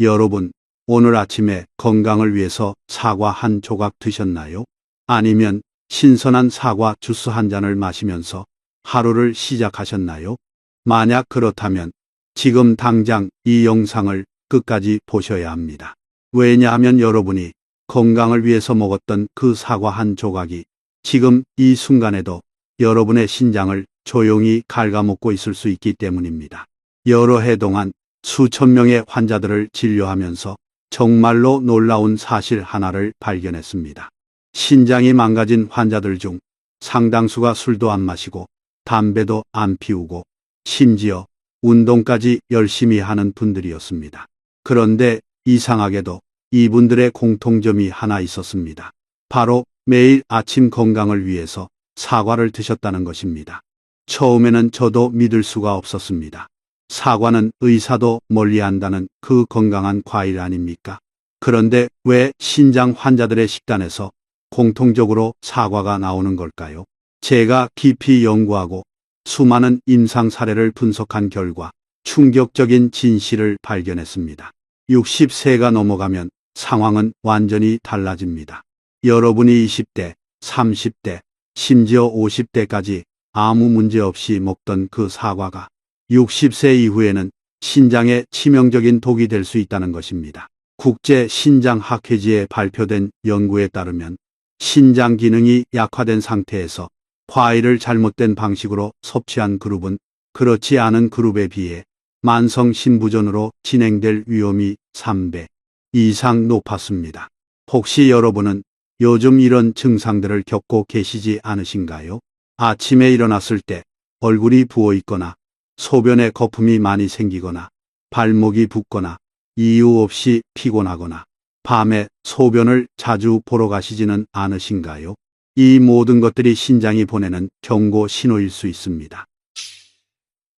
여러분, 오늘 아침에 건강을 위해서 사과 한 조각 드셨나요? 아니면 신선한 사과 주스 한 잔을 마시면서 하루를 시작하셨나요? 만약 그렇다면 지금 당장 이 영상을 끝까지 보셔야 합니다. 왜냐하면 여러분이 건강을 위해서 먹었던 그 사과 한 조각이 지금 이 순간에도 여러분의 신장을 조용히 갉아먹고 있을 수 있기 때문입니다. 여러 해 동안 수천 명의 환자들을 진료하면서 정말로 놀라운 사실 하나를 발견했습니다. 신장이 망가진 환자들 중 상당수가 술도 안 마시고 담배도 안 피우고 심지어 운동까지 열심히 하는 분들이었습니다. 그런데 이상하게도 이분들의 공통점이 하나 있었습니다. 바로 매일 아침 건강을 위해서 사과를 드셨다는 것입니다. 처음에는 저도 믿을 수가 없었습니다. 사과는 의사도 멀리한다는 그 건강한 과일 아닙니까? 그런데 왜 신장 환자들의 식단에서 공통적으로 사과가 나오는 걸까요? 제가 깊이 연구하고 수많은 임상 사례를 분석한 결과 충격적인 진실을 발견했습니다. 60세가 넘어가면 상황은 완전히 달라집니다. 여러분이 20대, 30대, 심지어 50대까지 아무 문제 없이 먹던 그 사과가 60세 이후에는 신장에 치명적인 독이 될 수 있다는 것입니다. 국제신장학회지에 발표된 연구에 따르면 신장 기능이 약화된 상태에서 과일을 잘못된 방식으로 섭취한 그룹은 그렇지 않은 그룹에 비해 만성 신부전으로 진행될 위험이 3배 이상 높았습니다. 혹시 여러분은 요즘 이런 증상들을 겪고 계시지 않으신가요? 아침에 일어났을 때 얼굴이 부어 있거나 소변에 거품이 많이 생기거나 발목이 붓거나 이유 없이 피곤하거나 밤에 소변을 자주 보러 가시지는 않으신가요? 이 모든 것들이 신장이 보내는 경고 신호일 수 있습니다.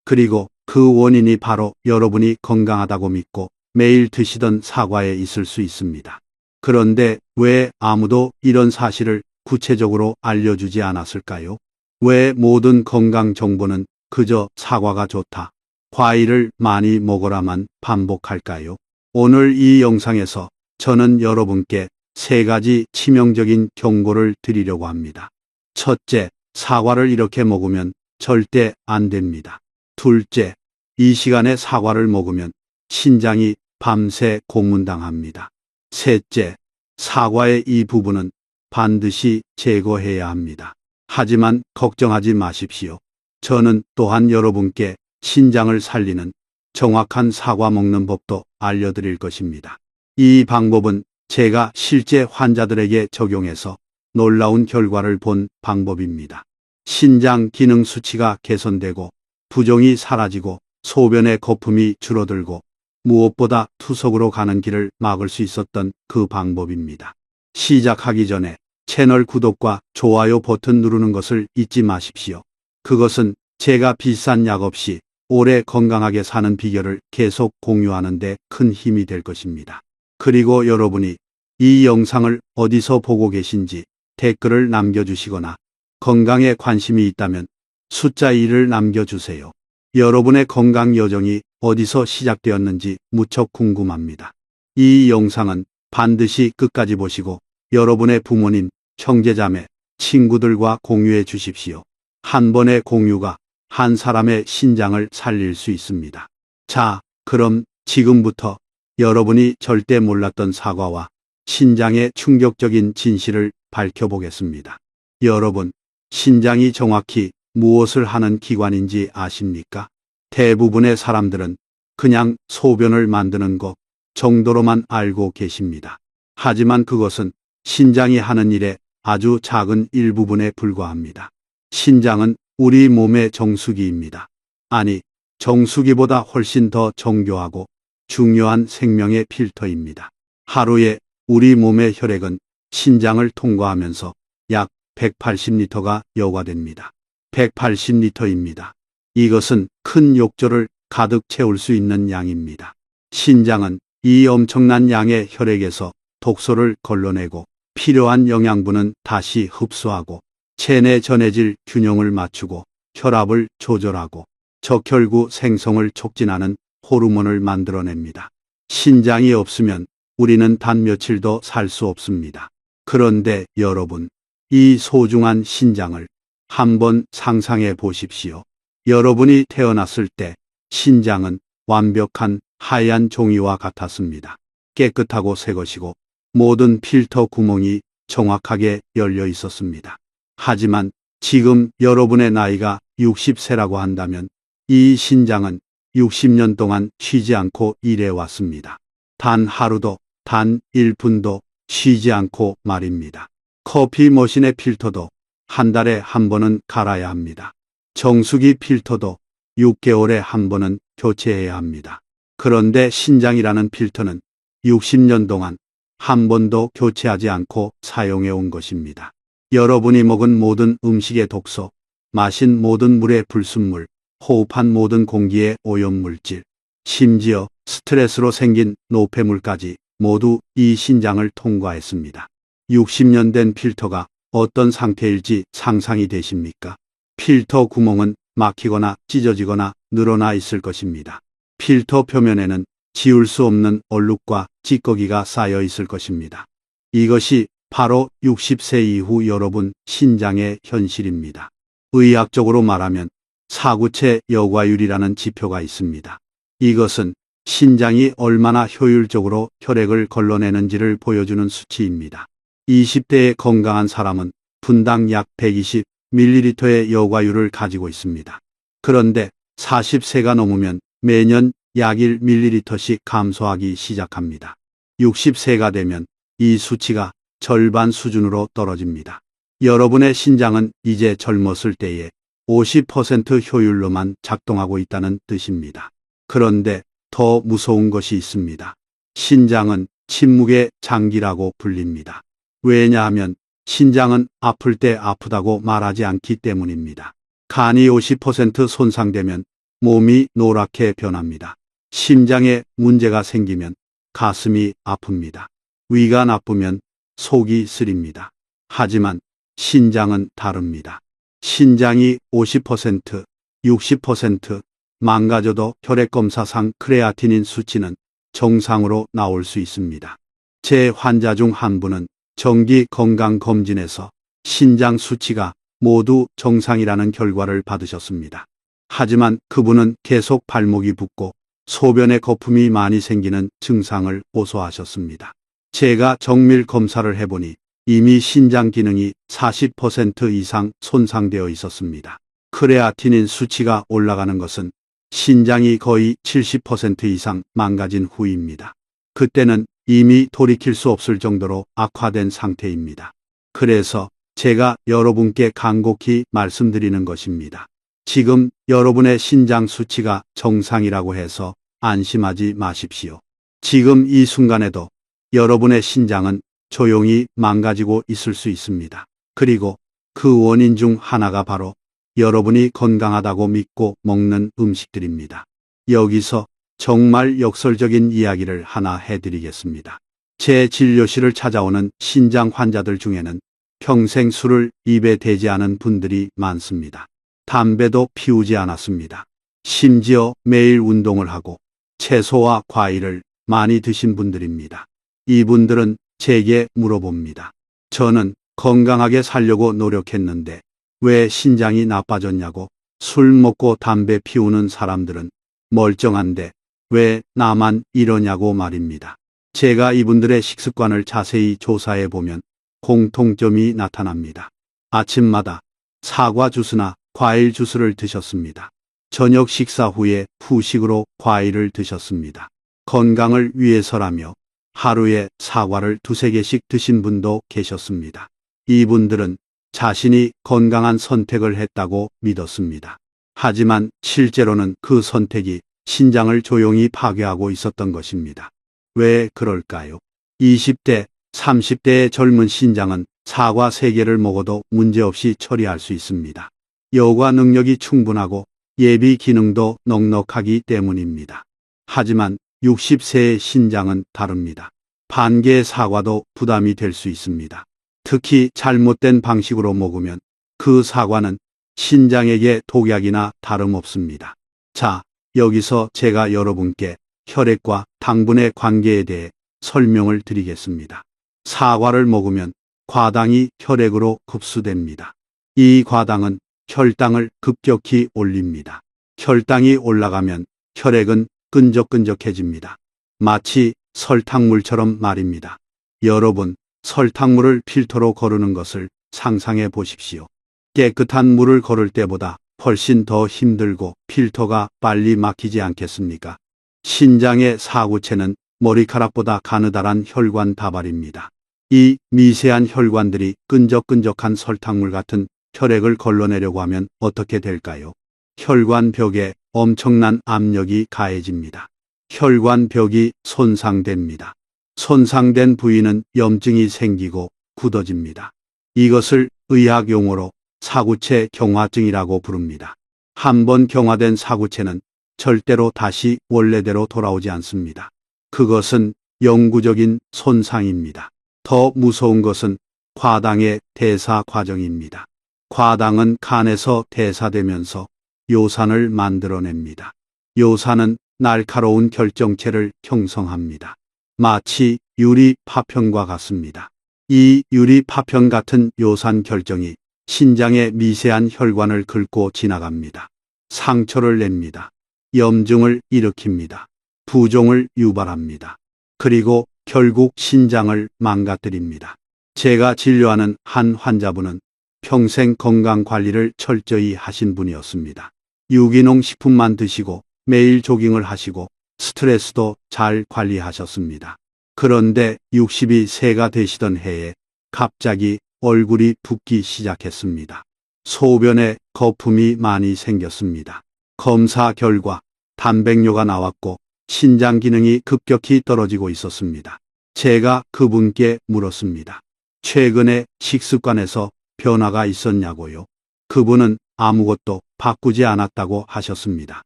그리고 그 원인이 바로 여러분이 건강하다고 믿고 매일 드시던 사과에 있을 수 있습니다. 그런데 왜 아무도 이런 사실을 구체적으로 알려주지 않았을까요? 왜 모든 건강 정보는 그저 사과가 좋다, 과일을 많이 먹어라만 반복할까요? 오늘 이 영상에서 저는 여러분께 3가지 치명적인 경고를 드리려고 합니다. 첫째, 사과를 이렇게 먹으면 절대 안 됩니다. 둘째, 이 시간에 사과를 먹으면 신장이 밤새 고문당합니다. 셋째, 사과의 이 부분은 반드시 제거해야 합니다. 하지만 걱정하지 마십시오. 저는 또한 여러분께 신장을 살리는 정확한 사과 먹는 법도 알려드릴 것입니다. 이 방법은 제가 실제 환자들에게 적용해서 놀라운 결과를 본 방법입니다. 신장 기능 수치가 개선되고 부종이 사라지고 소변의 거품이 줄어들고 무엇보다 투석으로 가는 길을 막을 수 있었던 그 방법입니다. 시작하기 전에 채널 구독과 좋아요 버튼 누르는 것을 잊지 마십시오. 그것은 제가 비싼 약 없이 오래 건강하게 사는 비결을 계속 공유하는 데 큰 힘이 될 것입니다. 그리고 여러분이 이 영상을 어디서 보고 계신지 댓글을 남겨주시거나 건강에 관심이 있다면 숫자 1을 남겨주세요. 여러분의 건강 여정이 어디서 시작되었는지 무척 궁금합니다. 이 영상은 반드시 끝까지 보시고 여러분의 부모님, 형제자매, 친구들과 공유해 주십시오. 한 번의 공유가 한 사람의 신장을 살릴 수 있습니다. 자, 그럼 지금부터 여러분이 절대 몰랐던 사과와 신장의 충격적인 진실을 밝혀보겠습니다. 여러분, 신장이 정확히 무엇을 하는 기관인지 아십니까? 대부분의 사람들은 그냥 소변을 만드는 것 정도로만 알고 계십니다. 하지만 그것은 신장이 하는 일의 아주 작은 일부분에 불과합니다. 신장은 우리 몸의 정수기입니다. 아니, 정수기보다 훨씬 더 정교하고 중요한 생명의 필터입니다. 하루에 우리 몸의 혈액은 신장을 통과하면서 약 180리터가 여과됩니다. 180리터입니다. 이것은 큰 욕조를 가득 채울 수 있는 양입니다. 신장은 이 엄청난 양의 혈액에서 독소를 걸러내고 필요한 영양분은 다시 흡수하고 체내 전해질 균형을 맞추고 혈압을 조절하고 적혈구 생성을 촉진하는 호르몬을 만들어냅니다. 신장이 없으면 우리는 단 며칠도 살 수 없습니다. 그런데 여러분, 이 소중한 신장을 한번 상상해 보십시오. 여러분이 태어났을 때 신장은 완벽한 하얀 종이와 같았습니다. 깨끗하고 새 것이고 모든 필터 구멍이 정확하게 열려 있었습니다. 하지만 지금 여러분의 나이가 60세라고 한다면 이 신장은 60년 동안 쉬지 않고 일해 왔습니다. 단 하루도, 단 1분도 쉬지 않고 말입니다. 커피 머신의 필터도 한 달에 한 번은 갈아야 합니다. 정수기 필터도 6개월에 한 번은 교체해야 합니다. 그런데 신장이라는 필터는 60년 동안 한 번도 교체하지 않고 사용해 온 것입니다. 여러분이 먹은 모든 음식의 독소, 마신 모든 물의 불순물, 호흡한 모든 공기의 오염물질, 심지어 스트레스로 생긴 노폐물까지 모두 이 신장을 통과했습니다. 60년 된 필터가 어떤 상태일지 상상이 되십니까? 필터 구멍은 막히거나 찢어지거나 늘어나 있을 것입니다. 필터 표면에는 지울 수 없는 얼룩과 찌꺼기가 쌓여 있을 것입니다. 이것이 바로 60세 이후 여러분 신장의 현실입니다. 의학적으로 말하면 사구체 여과율이라는 지표가 있습니다. 이것은 신장이 얼마나 효율적으로 혈액을 걸러내는지를 보여주는 수치입니다. 20대의 건강한 사람은 분당 약 120ml의 여과율을 가지고 있습니다. 그런데 40세가 넘으면 매년 약 1ml씩 감소하기 시작합니다. 60세가 되면 이 수치가 절반 수준으로 떨어집니다. 여러분의 신장은 이제 젊었을 때의 50% 효율로만 작동하고 있다는 뜻입니다. 그런데 더 무서운 것이 있습니다. 신장은 침묵의 장기라고 불립니다. 왜냐하면 신장은 아플 때 아프다고 말하지 않기 때문입니다. 간이 50% 손상되면 몸이 노랗게 변합니다. 심장에 문제가 생기면 가슴이 아픕니다. 위가 나쁘면 속이 쓰립니다. 하지만 신장은 다릅니다. 신장이 50%, 60% 망가져도 혈액검사상 크레아티닌 수치는 정상으로 나올 수 있습니다. 제 환자 중 한 분은 정기 건강검진에서 신장 수치가 모두 정상이라는 결과를 받으셨습니다. 하지만 그분은 계속 발목이 붓고 소변에 거품이 많이 생기는 증상을 호소하셨습니다. 제가 정밀 검사를 해보니 이미 신장 기능이 40% 이상 손상되어 있었습니다. 크레아티닌 수치가 올라가는 것은 신장이 거의 70% 이상 망가진 후입니다. 그때는 이미 돌이킬 수 없을 정도로 악화된 상태입니다. 그래서 제가 여러분께 간곡히 말씀드리는 것입니다. 지금 여러분의 신장 수치가 정상이라고 해서 안심하지 마십시오. 지금 이 순간에도 여러분의 신장은 조용히 망가지고 있을 수 있습니다. 그리고 그 원인 중 하나가 바로 여러분이 건강하다고 믿고 먹는 음식들입니다. 여기서 정말 역설적인 이야기를 하나 해드리겠습니다. 제 진료실을 찾아오는 신장 환자들 중에는 평생 술을 입에 대지 않은 분들이 많습니다. 담배도 피우지 않았습니다. 심지어 매일 운동을 하고 채소와 과일을 많이 드신 분들입니다. 이분들은 제게 물어봅니다. 저는 건강하게 살려고 노력했는데 왜 신장이 나빠졌냐고. 술 먹고 담배 피우는 사람들은 멀쩡한데 왜 나만 이러냐고 말입니다. 제가 이분들의 식습관을 자세히 조사해 보면 공통점이 나타납니다. 아침마다 사과 주스나 과일 주스를 드셨습니다. 저녁 식사 후에 후식으로 과일을 드셨습니다. 건강을 위해서라며 하루에 사과를 2~3개씩 드신 분도 계셨습니다. 이분들은 자신이 건강한 선택을 했다고 믿었습니다. 하지만 실제로는 그 선택이 신장을 조용히 파괴하고 있었던 것입니다. 왜 그럴까요? 20대, 30대의 젊은 신장은 사과 3개를 먹어도 문제없이 처리할 수 있습니다. 여과 능력이 충분하고 예비 기능도 넉넉하기 때문입니다. 하지만 60세의 신장은 다릅니다. 반 개의 사과도 부담이 될 수 있습니다. 특히 잘못된 방식으로 먹으면 그 사과는 신장에게 독약이나 다름없습니다. 자, 여기서 제가 여러분께 혈액과 당분의 관계에 대해 설명을 드리겠습니다. 사과를 먹으면 과당이 혈액으로 흡수됩니다. 이 과당은 혈당을 급격히 올립니다. 혈당이 올라가면 혈액은 끈적끈적해집니다. 마치 설탕물처럼 말입니다. 여러분, 설탕물을 필터로 거르는 것을 상상해 보십시오. 깨끗한 물을 거를 때보다 훨씬 더 힘들고 필터가 빨리 막히지 않겠습니까? 신장의 사구체는 머리카락보다 가느다란 혈관 다발입니다. 이 미세한 혈관들이 끈적끈적한 설탕물 같은 혈액을 걸러내려고 하면 어떻게 될까요? 혈관 벽에 엄청난 압력이 가해집니다. 혈관 벽이 손상됩니다. 손상된 부위는 염증이 생기고 굳어집니다. 이것을 의학 용어로 사구체 경화증이라고 부릅니다. 한번 경화된 사구체는 절대로 다시 원래대로 돌아오지 않습니다. 그것은 영구적인 손상입니다. 더 무서운 것은 과당의 대사 과정입니다. 과당은 간에서 대사되면서 요산을 만들어냅니다. 요산은 날카로운 결정체를 형성합니다. 마치 유리 파편과 같습니다. 이 유리 파편 같은 요산 결정이 신장의 미세한 혈관을 긁고 지나갑니다. 상처를 냅니다. 염증을 일으킵니다. 부종을 유발합니다. 그리고 결국 신장을 망가뜨립니다. 제가 진료하는 한 환자분은 평생 건강 관리를 철저히 하신 분이었습니다. 유기농 식품만 드시고 매일 조깅을 하시고 스트레스도 잘 관리하셨습니다. 그런데 60이 새가 되시던 해에 갑자기 얼굴이 붓기 시작했습니다. 소변에 거품이 많이 생겼습니다. 검사 결과 단백뇨가 나왔고 신장 기능이 급격히 떨어지고 있었습니다. 제가 그분께 물었습니다. 최근에 식습관에서 변화가 있었냐고요? 그분은 아무것도 바꾸지 않았다고 하셨습니다.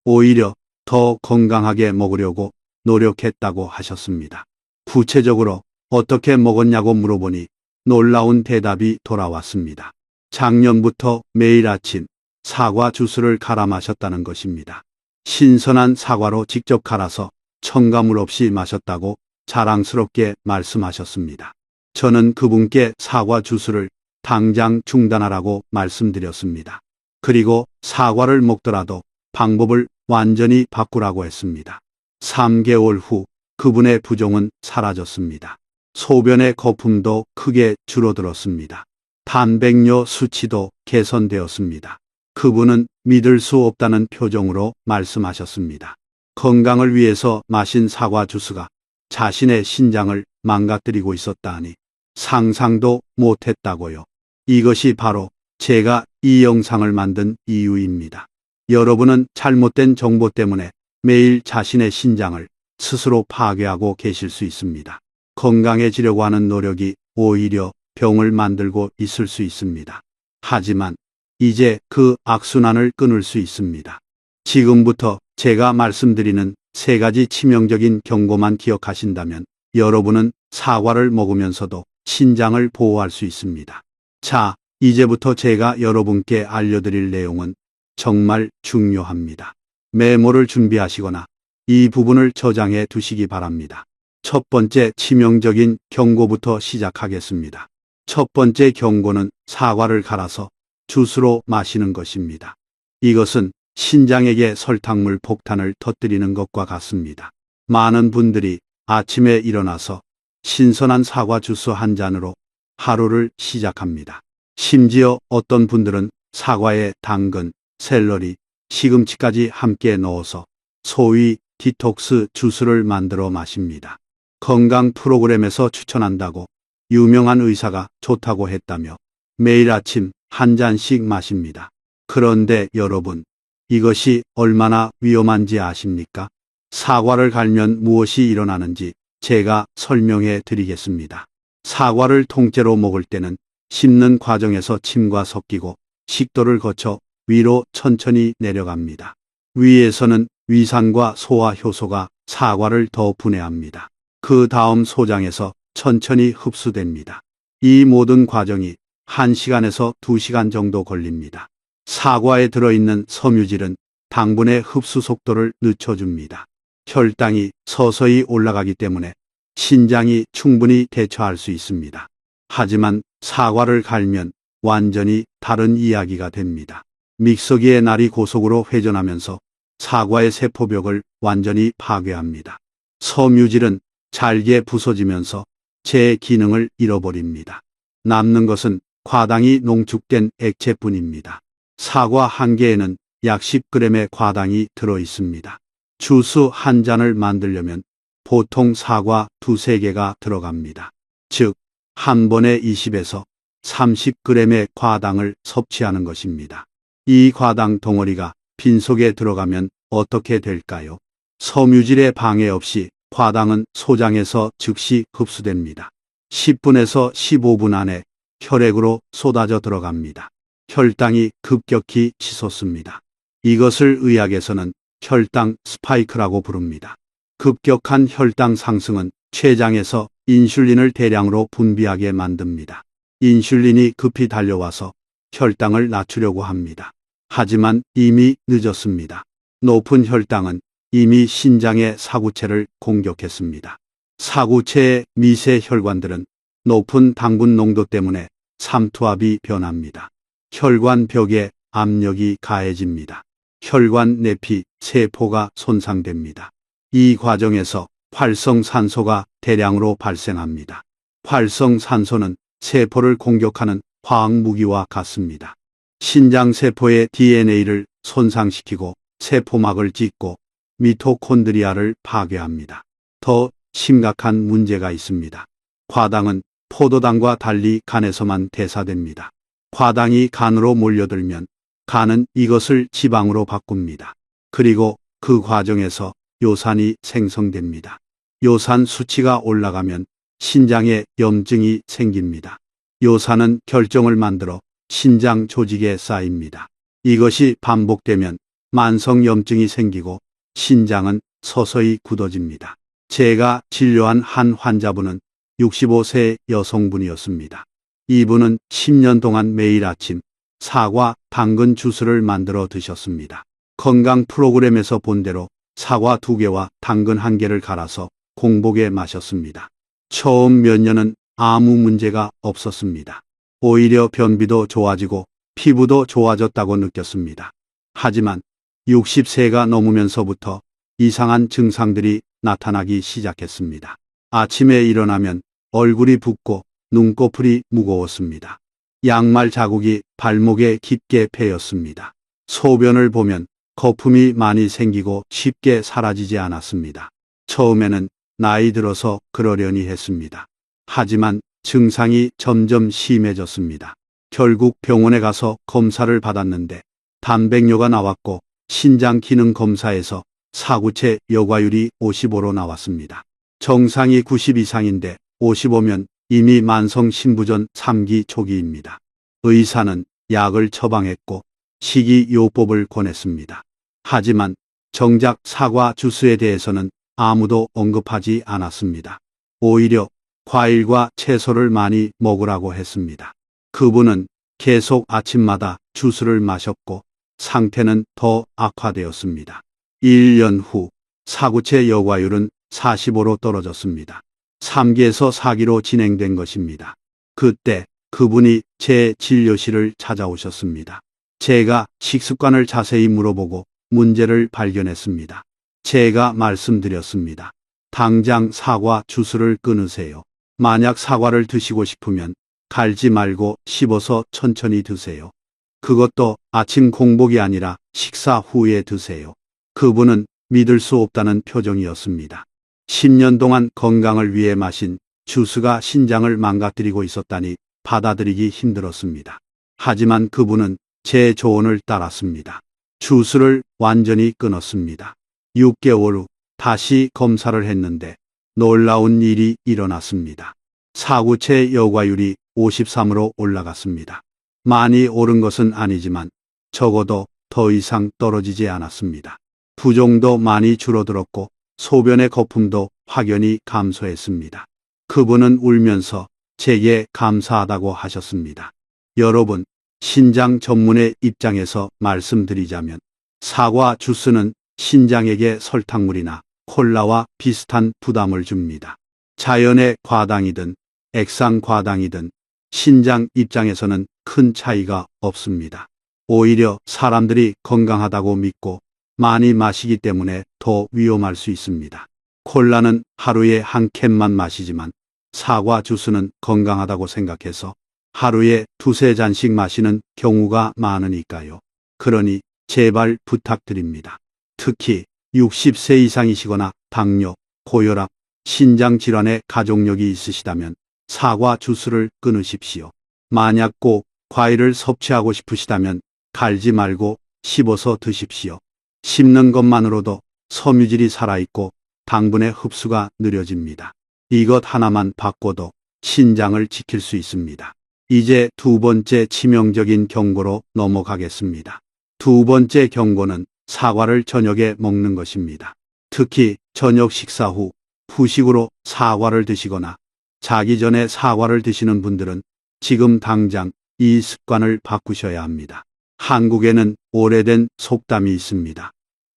오히려 더 건강하게 먹으려고 노력했다고 하셨습니다. 구체적으로 어떻게 먹었냐고 물어보니 놀라운 대답이 돌아왔습니다. 작년부터 매일 아침 사과 주스를 갈아 마셨다는 것입니다. 신선한 사과로 직접 갈아서 첨가물 없이 마셨다고 자랑스럽게 말씀하셨습니다. 저는 그분께 사과 주스를 당장 중단하라고 말씀드렸습니다. 그리고 사과를 먹더라도 방법을 완전히 바꾸라고 했습니다. 3개월 후 그분의 부종은 사라졌습니다. 소변의 거품도 크게 줄어들었습니다. 단백뇨 수치도 개선되었습니다. 그분은 믿을 수 없다는 표정으로 말씀하셨습니다. 건강을 위해서 마신 사과 주스가 자신의 신장을 망가뜨리고 있었다니 상상도 못했다고요. 이것이 바로 제가 이 영상을 만든 이유입니다. 여러분은 잘못된 정보 때문에 매일 자신의 신장을 스스로 파괴하고 계실 수 있습니다. 건강해지려고 하는 노력이 오히려 병을 만들고 있을 수 있습니다. 하지만 이제 그 악순환을 끊을 수 있습니다. 지금부터 제가 말씀드리는 3가지 치명적인 경고만 기억하신다면 여러분은 사과를 먹으면서도 신장을 보호할 수 있습니다. 자, 이제부터 제가 여러분께 알려드릴 내용은 정말 중요합니다. 메모를 준비하시거나 이 부분을 저장해 두시기 바랍니다. 첫 번째 치명적인 경고부터 시작하겠습니다. 첫 번째 경고는 사과를 갈아서 주스로 마시는 것입니다. 이것은 신장에게 설탕물 폭탄을 터뜨리는 것과 같습니다. 많은 분들이 아침에 일어나서 신선한 사과 주스 한 잔으로 하루를 시작합니다. 심지어 어떤 분들은 사과에 당근, 샐러리, 시금치까지 함께 넣어서 소위 디톡스 주스를 만들어 마십니다. 건강 프로그램에서 추천한다고 유명한 의사가 좋다고 했다며 매일 아침 한 잔씩 마십니다. 그런데 여러분, 이것이 얼마나 위험한지 아십니까? 사과를 갈면 무엇이 일어나는지 제가 설명해 드리겠습니다. 사과를 통째로 먹을 때는 씹는 과정에서 침과 섞이고 식도를 거쳐 위로 천천히 내려갑니다. 위에서는 위산과 소화 효소가 사과를 더 분해합니다. 그 다음 소장에서 천천히 흡수됩니다. 이 모든 과정이 1시간에서 2시간 정도 걸립니다. 사과에 들어있는 섬유질은 당분의 흡수 속도를 늦춰줍니다. 혈당이 서서히 올라가기 때문에 신장이 충분히 대처할 수 있습니다. 하지만 사과를 갈면 완전히 다른 이야기가 됩니다. 믹서기의 날이 고속으로 회전하면서 사과의 세포벽을 완전히 파괴합니다. 섬유질은 잘게 부서지면서 제 기능을 잃어버립니다. 남는 것은 과당이 농축된 액체뿐입니다. 사과 한 개에는 약 10g의 과당이 들어 있습니다. 주스 한 잔을 만들려면 보통 사과 2~3개가 들어갑니다. 즉, 한 번에 20에서 30g의 과당을 섭취하는 것입니다. 이 과당 덩어리가 빈속에 들어가면 어떻게 될까요? 섬유질의 방해 없이 과당은 소장에서 즉시 흡수됩니다. 10분에서 15분 안에 혈액으로 쏟아져 들어갑니다. 혈당이 급격히 치솟습니다. 이것을 의학에서는 혈당 스파이크라고 부릅니다. 급격한 혈당 상승은 췌장에서 인슐린을 대량으로 분비하게 만듭니다. 인슐린이 급히 달려와서 혈당을 낮추려고 합니다. 하지만 이미 늦었습니다. 높은 혈당은 이미 신장의 사구체를 공격했습니다. 사구체의 미세 혈관들은 높은 당분 농도 때문에 삼투압이 변합니다. 혈관 벽에 압력이 가해집니다. 혈관 내피 세포가 손상됩니다. 이 과정에서 활성산소가 대량으로 발생합니다. 활성산소는 세포를 공격하는 화학 무기와 같습니다. 신장세포의 DNA를 손상시키고 세포막을 찢고 미토콘드리아를 파괴합니다. 더 심각한 문제가 있습니다. 과당은 포도당과 달리 간에서만 대사됩니다. 과당이 간으로 몰려들면 간은 이것을 지방으로 바꿉니다. 그리고 그 과정에서 요산이 생성됩니다. 요산 수치가 올라가면 신장에 염증이 생깁니다. 요산은 결정을 만들어 신장 조직에 쌓입니다. 이것이 반복되면 만성 염증이 생기고 신장은 서서히 굳어집니다. 제가 진료한 한 환자분은 65세 여성분이었습니다. 이분은 10년 동안 매일 아침 사과, 당근 주스를 만들어 드셨습니다. 건강 프로그램에서 본 대로 사과 2개와 당근 1개를 갈아서 공복에 마셨습니다. 처음 몇 년은 아무 문제가 없었습니다. 오히려 변비도 좋아지고 피부도 좋아졌다고 느꼈습니다. 하지만 60세가 넘으면서부터 이상한 증상들이 나타나기 시작했습니다. 아침에 일어나면 얼굴이 붓고 눈꺼풀이 무거웠습니다. 양말 자국이 발목에 깊게 패였습니다. 소변을 보면 거품이 많이 생기고 쉽게 사라지지 않았습니다. 처음에는 나이 들어서 그러려니 했습니다. 하지만 증상이 점점 심해졌습니다. 결국 병원에 가서 검사를 받았는데 단백뇨가 나왔고 신장 기능 검사에서 사구체 여과율이 55로 나왔습니다. 정상이 90 이상인데 55면 이미 만성 신부전 3기 초기입니다. 의사는 약을 처방했고 식이요법을 권했습니다. 하지만 정작 사과 주스에 대해서는 아무도 언급하지 않았습니다. 오히려 과일과 채소를 많이 먹으라고 했습니다. 그분은 계속 아침마다 주스를 마셨고 상태는 더 악화되었습니다. 1년 후 사구체 여과율은 45로 떨어졌습니다. 3기에서 4기로 진행된 것입니다. 그때 그분이 제 진료실을 찾아오셨습니다. 제가 식습관을 자세히 물어보고 문제를 발견했습니다. 제가 말씀드렸습니다. 당장 사과 주스를 끊으세요. 만약 사과를 드시고 싶으면 갈지 말고 씹어서 천천히 드세요. 그것도 아침 공복이 아니라 식사 후에 드세요. 그분은 믿을 수 없다는 표정이었습니다. 10년 동안 건강을 위해 마신 주스가 신장을 망가뜨리고 있었다니 받아들이기 힘들었습니다. 하지만 그분은 제 조언을 따랐습니다. 주스를 완전히 끊었습니다. 6개월 후 다시 검사를 했는데 놀라운 일이 일어났습니다. 사구체 여과율이 53으로 올라갔습니다. 많이 오른 것은 아니지만 적어도 더 이상 떨어지지 않았습니다. 부종도 많이 줄어들었고 소변의 거품도 확연히 감소했습니다. 그분은 울면서 제게 감사하다고 하셨습니다. 여러분, 신장 전문의 입장에서 말씀드리자면 사과 주스는 신장에게 설탕물이나 콜라와 비슷한 부담을 줍니다. 자연의 과당이든 액상 과당이든 신장 입장에서는 큰 차이가 없습니다. 오히려 사람들이 건강하다고 믿고 많이 마시기 때문에 더 위험할 수 있습니다. 콜라는 하루에 한 캔만 마시지만 사과 주스는 건강하다고 생각해서 하루에 두세 잔씩 마시는 경우가 많으니까요. 그러니 제발 부탁드립니다. 특히 60세 이상이시거나 당뇨, 고혈압, 신장 질환의 가족력이 있으시다면 사과 주스를 끊으십시오. 만약 꼭 과일을 섭취하고 싶으시다면 갈지 말고 씹어서 드십시오. 씹는 것만으로도 섬유질이 살아있고 당분의 흡수가 느려집니다. 이것 하나만 바꿔도 신장을 지킬 수 있습니다. 이제 두 번째 치명적인 경고로 넘어가겠습니다. 두 번째 경고는 사과를 저녁에 먹는 것입니다. 특히 저녁 식사 후 후식으로 사과를 드시거나 자기 전에 사과를 드시는 분들은 지금 당장 이 습관을 바꾸셔야 합니다. 한국에는 오래된 속담이 있습니다.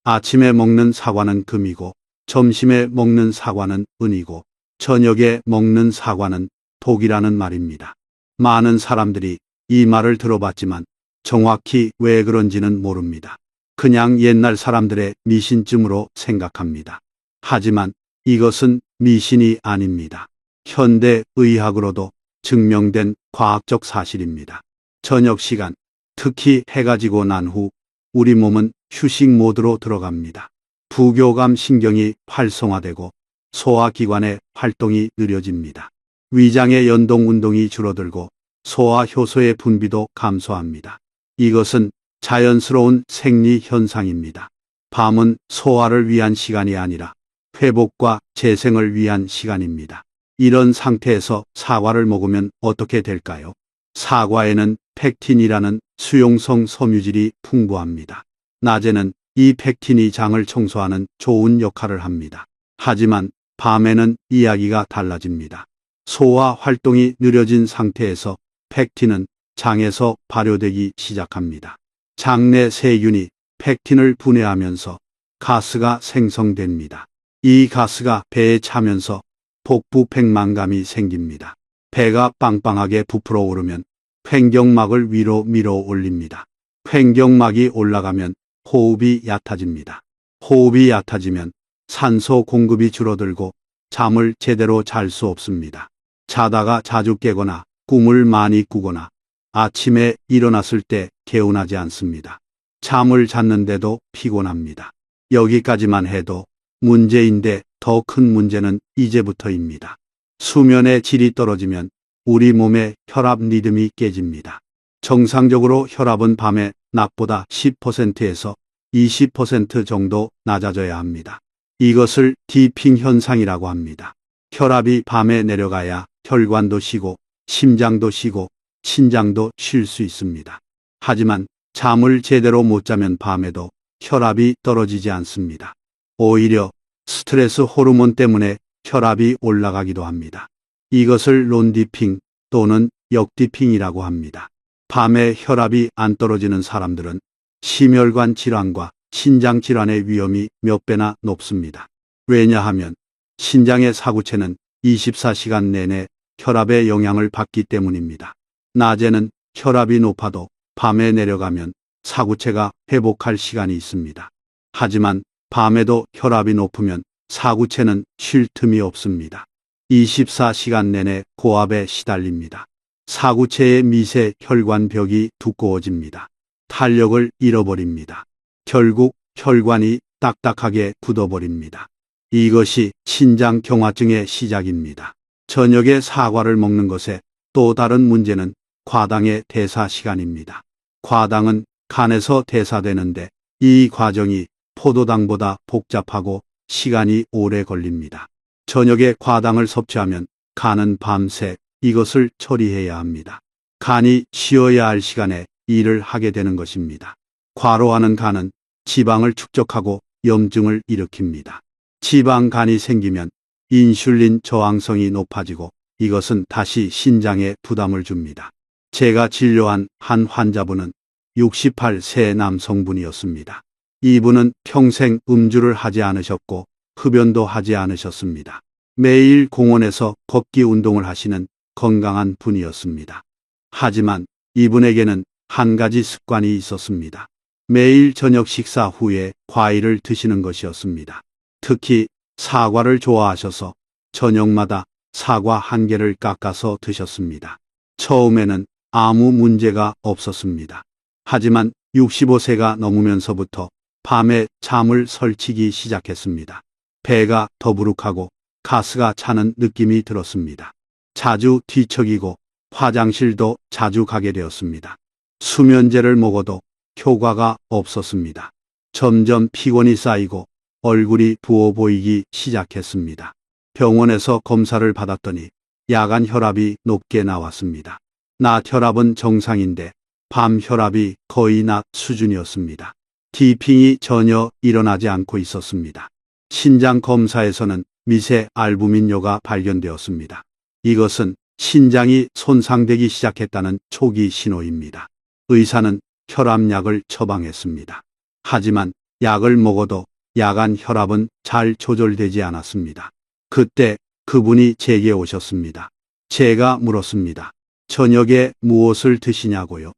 아침에 먹는 사과는 금이고 점심에 먹는 사과는 은이고 저녁에 먹는 사과는 독이라는 말입니다. 많은 사람들이 이 말을 들어봤지만 정확히 왜 그런지는 모릅니다. 그냥 옛날 사람들의 미신쯤으로 생각합니다. 하지만 이것은 미신이 아닙니다. 현대 의학으로도 증명된 과학적 사실입니다. 저녁 시간, 특히 해가 지고 난 후 우리 몸은 휴식 모드로 들어갑니다. 부교감 신경이 활성화되고 소화기관의 활동이 느려집니다. 위장의 연동 운동이 줄어들고 소화 효소의 분비도 감소합니다. 이것은 자연스러운 생리 현상입니다. 밤은 소화를 위한 시간이 아니라 회복과 재생을 위한 시간입니다. 이런 상태에서 사과를 먹으면 어떻게 될까요? 사과에는 펙틴이라는 수용성 섬유질이 풍부합니다. 낮에는 이 펙틴이 장을 청소하는 좋은 역할을 합니다. 하지만 밤에는 이야기가 달라집니다. 소화 활동이 느려진 상태에서 펙틴은 장에서 발효되기 시작합니다. 장내 세균이 펙틴을 분해하면서 가스가 생성됩니다. 이 가스가 배에 차면서 복부 팽만감이 생깁니다. 배가 빵빵하게 부풀어 오르면 횡격막을 위로 밀어 올립니다. 횡격막이 올라가면 호흡이 얕아집니다. 호흡이 얕아지면 산소 공급이 줄어들고 잠을 제대로 잘 수 없습니다. 자다가 자주 깨거나 꿈을 많이 꾸거나 아침에 일어났을 때 개운하지 않습니다. 잠을 잤는데도 피곤합니다. 여기까지만 해도 문제인데 더 큰 문제는 이제부터입니다. 수면의 질이 떨어지면 우리 몸의 혈압 리듬이 깨집니다. 정상적으로 혈압은 밤에 낮보다 10%에서 20% 정도 낮아져야 합니다. 이것을 디핑 현상이라고 합니다. 혈압이 밤에 내려가야 혈관도 쉬고 심장도 쉬고 신장도 쉴 수 있습니다. 하지만 잠을 제대로 못 자면 밤에도 혈압이 떨어지지 않습니다. 오히려 스트레스 호르몬 때문에 혈압이 올라가기도 합니다. 이것을 론디핑 또는 역디핑이라고 합니다. 밤에 혈압이 안 떨어지는 사람들은 심혈관 질환과 신장 질환의 위험이 몇 배나 높습니다. 왜냐하면 신장의 사구체는 24시간 내내 혈압의 영향을 받기 때문입니다. 낮에는 혈압이 높아도 밤에 내려가면 사구체가 회복할 시간이 있습니다. 하지만 밤에도 혈압이 높으면 사구체는 쉴 틈이 없습니다. 24시간 내내 고압에 시달립니다. 사구체의 미세 혈관벽이 두꺼워집니다. 탄력을 잃어버립니다. 결국 혈관이 딱딱하게 굳어버립니다. 이것이 신장 경화증의 시작입니다. 저녁에 사과를 먹는 것의 또 다른 문제는 과당의 대사 시간입니다. 과당은 간에서 대사되는데 이 과정이 포도당보다 복잡하고 시간이 오래 걸립니다. 저녁에 과당을 섭취하면 간은 밤새 이것을 처리해야 합니다. 간이 쉬어야 할 시간에 일을 하게 되는 것입니다. 과로하는 간은 지방을 축적하고 염증을 일으킵니다. 지방간이 생기면 인슐린 저항성이 높아지고 이것은 다시 신장에 부담을 줍니다. 제가 진료한 한 환자분은 68세 남성분이었습니다. 이분은 평생 음주를 하지 않으셨고 흡연도 하지 않으셨습니다. 매일 공원에서 걷기 운동을 하시는 건강한 분이었습니다. 하지만 이분에게는 한 가지 습관이 있었습니다. 매일 저녁 식사 후에 과일을 드시는 것이었습니다. 특히 사과를 좋아하셔서 저녁마다 사과 한 개를 깎아서 드셨습니다. 처음에는 아무 문제가 없었습니다. 하지만 65세가 넘으면서부터 밤에 잠을 설치기 시작했습니다. 배가 더부룩하고 가스가 차는 느낌이 들었습니다. 자주 뒤척이고 화장실도 자주 가게 되었습니다. 수면제를 먹어도 효과가 없었습니다. 점점 피곤이 쌓이고 얼굴이 부어 보이기 시작했습니다. 병원에서 검사를 받았더니 야간 혈압이 높게 나왔습니다. 낮 혈압은 정상인데 밤 혈압이 거의 낮 수준이었습니다. 디핑이 전혀 일어나지 않고 있었습니다. 신장 검사에서는 미세 알부민뇨가 발견되었습니다. 이것은 신장이 손상되기 시작했다는 초기 신호입니다. 의사는 혈압약을 처방했습니다. 하지만 약을 먹어도 야간 혈압은 잘 조절되지 않았습니다. 그때 그분이 제게 오셨습니다. 제가 물었습니다. 저녁에 무엇을 드시냐고요?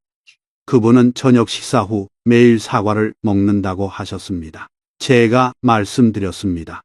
그분은 저녁 식사 후 매일 사과를 먹는다고 하셨습니다. 제가 말씀드렸습니다.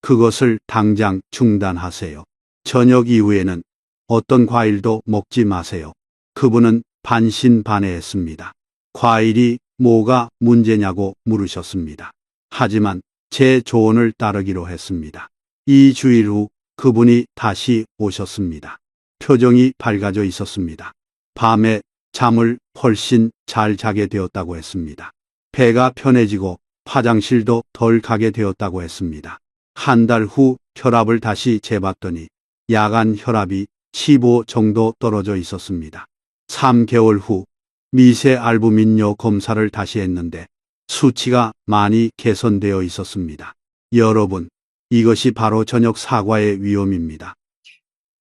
그것을 당장 중단하세요. 저녁 이후에는 어떤 과일도 먹지 마세요. 그분은 반신반의했습니다. 과일이 뭐가 문제냐고 물으셨습니다. 하지만 제 조언을 따르기로 했습니다. 2주일 후 그분이 다시 오셨습니다. 표정이 밝아져 있었습니다. 밤에 잠을 훨씬 잘 자게 되었다고 했습니다. 배가 편해지고 화장실도 덜 가게 되었다고 했습니다. 한 달 후 혈압을 다시 재봤더니 야간 혈압이 15 정도 떨어져 있었습니다. 3개월 후 미세 알부민뇨 검사를 다시 했는데 수치가 많이 개선되어 있었습니다. 여러분, 이것이 바로 저녁 사과의 위험입니다.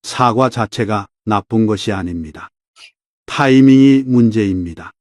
사과 자체가 나쁜 것이 아닙니다. 타이밍이 문제입니다.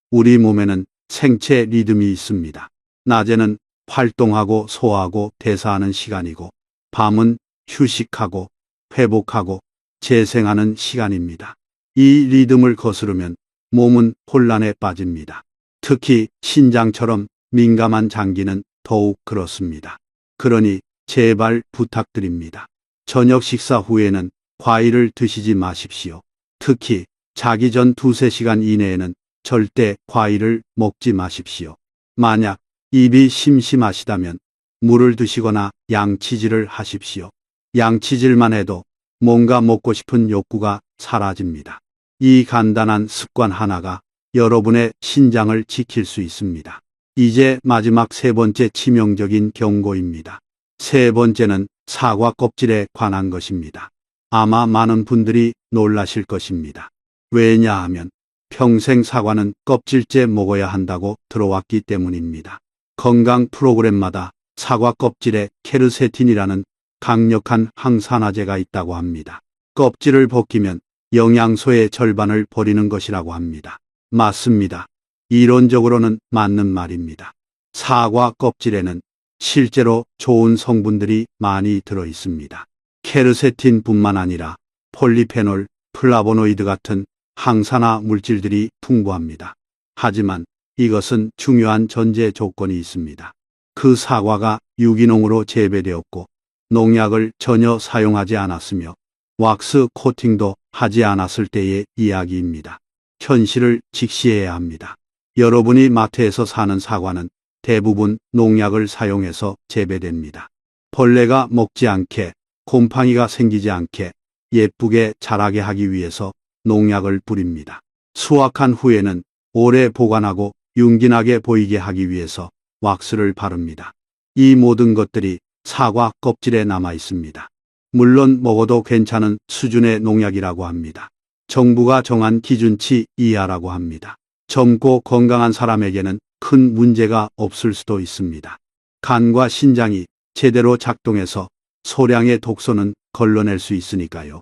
우리 몸에는 생체 리듬이 있습니다. 낮에는 활동하고 소화하고 대사하는 시간이고 밤은 휴식하고 회복하고 재생하는 시간입니다. 이 리듬을 거스르면 몸은 혼란에 빠집니다. 특히 신장처럼 민감한 장기는 더욱 그렇습니다. 그러니 제발 부탁드립니다. 저녁 식사 후에는 과일을 드시지 마십시오. 특히 자기 전 2~3시간 이내에는 절대 과일을 먹지 마십시오. 만약 입이 심심하시다면 물을 드시거나 양치질을 하십시오. 양치질만 해도 뭔가 먹고 싶은 욕구가 사라집니다. 이 간단한 습관 하나가 여러분의 신장을 지킬 수 있습니다. 이제 마지막 3번째 치명적인 경고입니다. 3번째는 사과 껍질에 관한 것입니다. 아마 많은 분들이 놀라실 것입니다. 왜냐하면 평생 사과는 껍질째 먹어야 한다고 들어왔기 때문입니다. 건강 프로그램마다 사과 껍질에 케르세틴이라는 강력한 항산화제가 있다고 합니다. 껍질을 벗기면 영양소의 절반을 버리는 것이라고 합니다. 맞습니다. 이론적으로는 맞는 말입니다. 사과 껍질에는 실제로 좋은 성분들이 많이 들어 있습니다. 케르세틴뿐만 아니라 폴리페놀, 플라보노이드 같은 항산화 물질들이 풍부합니다. 하지만 이것은 중요한 전제 조건이 있습니다. 그 사과가 유기농으로 재배되었고 농약을 전혀 사용하지 않았으며 왁스 코팅도 하지 않았을 때의 이야기입니다. 현실을 직시해야 합니다. 여러분이 마트에서 사는 사과는 대부분 농약을 사용해서 재배됩니다. 벌레가 먹지 않게, 곰팡이가 생기지 않게 예쁘게 자라게 하기 위해서 농약을 뿌립니다. 수확한 후에는 오래 보관하고 윤기나게 보이게 하기 위해서 왁스를 바릅니다. 이 모든 것들이 사과 껍질에 남아 있습니다. 물론 먹어도 괜찮은 수준의 농약이라고 합니다. 정부가 정한 기준치 이하라고 합니다. 젊고 건강한 사람에게는 큰 문제가 없을 수도 있습니다. 간과 신장이 제대로 작동해서 소량의 독소는 걸러낼 수 있으니까요.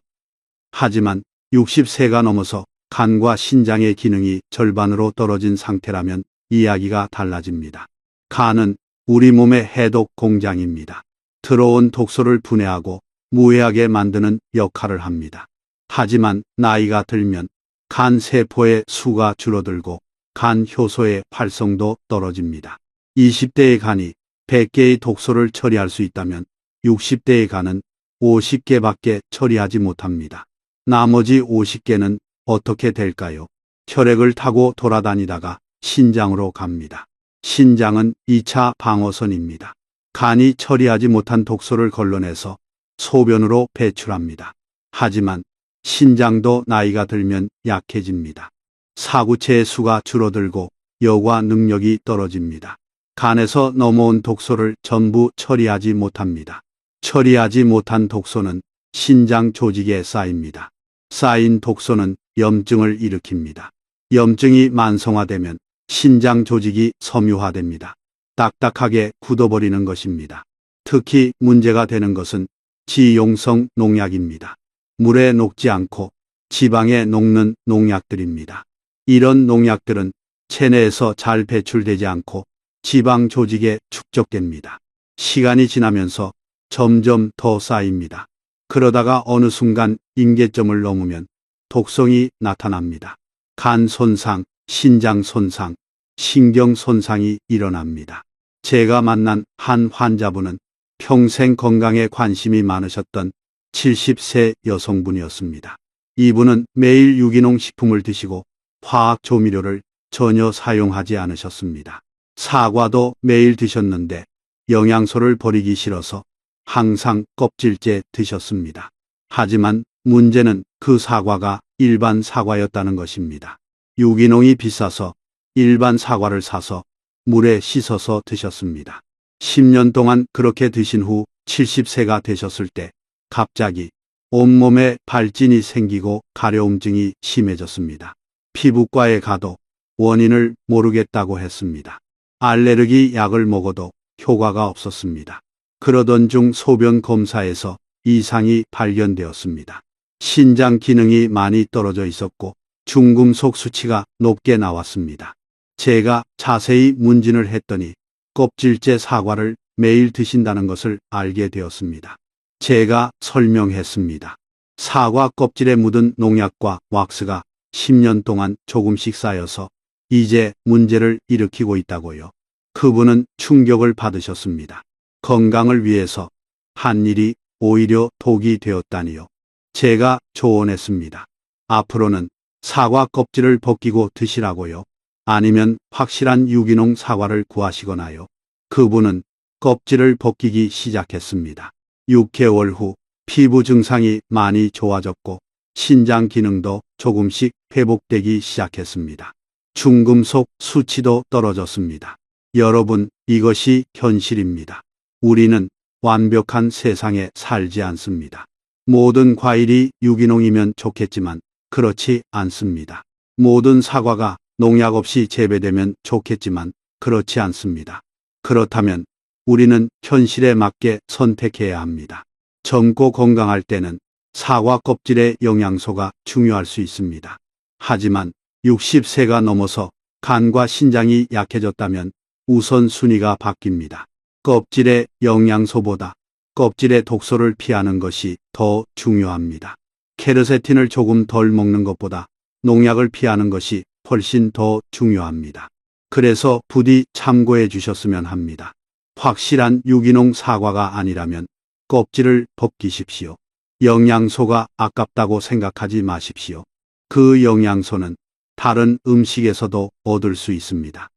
하지만 60세가 넘어서 간과 신장의 기능이 절반으로 떨어진 상태라면 이야기가 달라집니다. 간은 우리 몸의 해독 공장입니다. 들어온 독소를 분해하고 무해하게 만드는 역할을 합니다. 하지만 나이가 들면 간 세포의 수가 줄어들고 간 효소의 활성도 떨어집니다. 20대의 간이 100개의 독소를 처리할 수 있다면 60대의 간은 50개밖에 처리하지 못합니다. 나머지 50개는 어떻게 될까요? 혈액을 타고 돌아다니다가 신장으로 갑니다. 신장은 2차 방어선입니다. 간이 처리하지 못한 독소를 걸러내서 소변으로 배출합니다. 하지만 신장도 나이가 들면 약해집니다. 사구체의 수가 줄어들고 여과 능력이 떨어집니다. 간에서 넘어온 독소를 전부 처리하지 못합니다. 처리하지 못한 독소는 신장 조직에 쌓입니다. 쌓인 독소는 염증을 일으킵니다. 염증이 만성화되면 신장 조직이 섬유화됩니다. 딱딱하게 굳어버리는 것입니다. 특히 문제가 되는 것은 지용성 농약입니다. 물에 녹지 않고 지방에 녹는 농약들입니다. 이런 농약들은 체내에서 잘 배출되지 않고 지방 조직에 축적됩니다. 시간이 지나면서 점점 더 쌓입니다. 그러다가 어느 순간 임계점을 넘으면 독성이 나타납니다. 간 손상, 신장 손상, 신경 손상이 일어납니다. 제가 만난 한 환자분은 평생 건강에 관심이 많으셨던 70세 여성분이었습니다. 이분은 매일 유기농 식품을 드시고 화학 조미료를 전혀 사용하지 않으셨습니다. 사과도 매일 드셨는데 영양소를 버리기 싫어서 항상 껍질째 드셨습니다. 하지만 문제는 그 사과가 일반 사과였다는 것입니다. 유기농이 비싸서 일반 사과를 사서 물에 씻어서 드셨습니다. 10년 동안 그렇게 드신 후 70세가 되셨을 때 갑자기 온몸에 발진이 생기고 가려움증이 심해졌습니다. 피부과에 가도 원인을 모르겠다고 했습니다. 알레르기 약을 먹어도 효과가 없었습니다. 그러던 중 소변 검사에서 이상이 발견되었습니다. 신장 기능이 많이 떨어져 있었고 중금속 수치가 높게 나왔습니다. 제가 자세히 문진을 했더니 껍질째 사과를 매일 드신다는 것을 알게 되었습니다. 제가 설명했습니다. 사과 껍질에 묻은 농약과 왁스가 10년 동안 조금씩 쌓여서 이제 문제를 일으키고 있다고요. 그분은 충격을 받으셨습니다. 건강을 위해서 한 일이 오히려 독이 되었다니요. 제가 조언했습니다. 앞으로는 사과 껍질을 벗기고 드시라고요. 아니면 확실한 유기농 사과를 구하시거나요. 그분은 껍질을 벗기기 시작했습니다. 6개월 후 피부 증상이 많이 좋아졌고 신장 기능도 조금씩 회복되기 시작했습니다. 중금속 수치도 떨어졌습니다. 여러분, 이것이 현실입니다. 우리는 완벽한 세상에 살지 않습니다. 모든 과일이 유기농이면 좋겠지만 그렇지 않습니다. 모든 사과가 농약 없이 재배되면 좋겠지만 그렇지 않습니다. 그렇다면 우리는 현실에 맞게 선택해야 합니다. 젊고 건강할 때는 사과 껍질의 영양소가 중요할 수 있습니다. 하지만 60세가 넘어서 간과 신장이 약해졌다면 우선순위가 바뀝니다. 껍질의 영양소보다 껍질의 독소를 피하는 것이 더 중요합니다. 케르세틴을 조금 덜 먹는 것보다 농약을 피하는 것이 훨씬 더 중요합니다. 그래서 부디 참고해 주셨으면 합니다. 확실한 유기농 사과가 아니라면 껍질을 벗기십시오. 영양소가 아깝다고 생각하지 마십시오. 그 영양소는 다른 음식에서도 얻을 수 있습니다.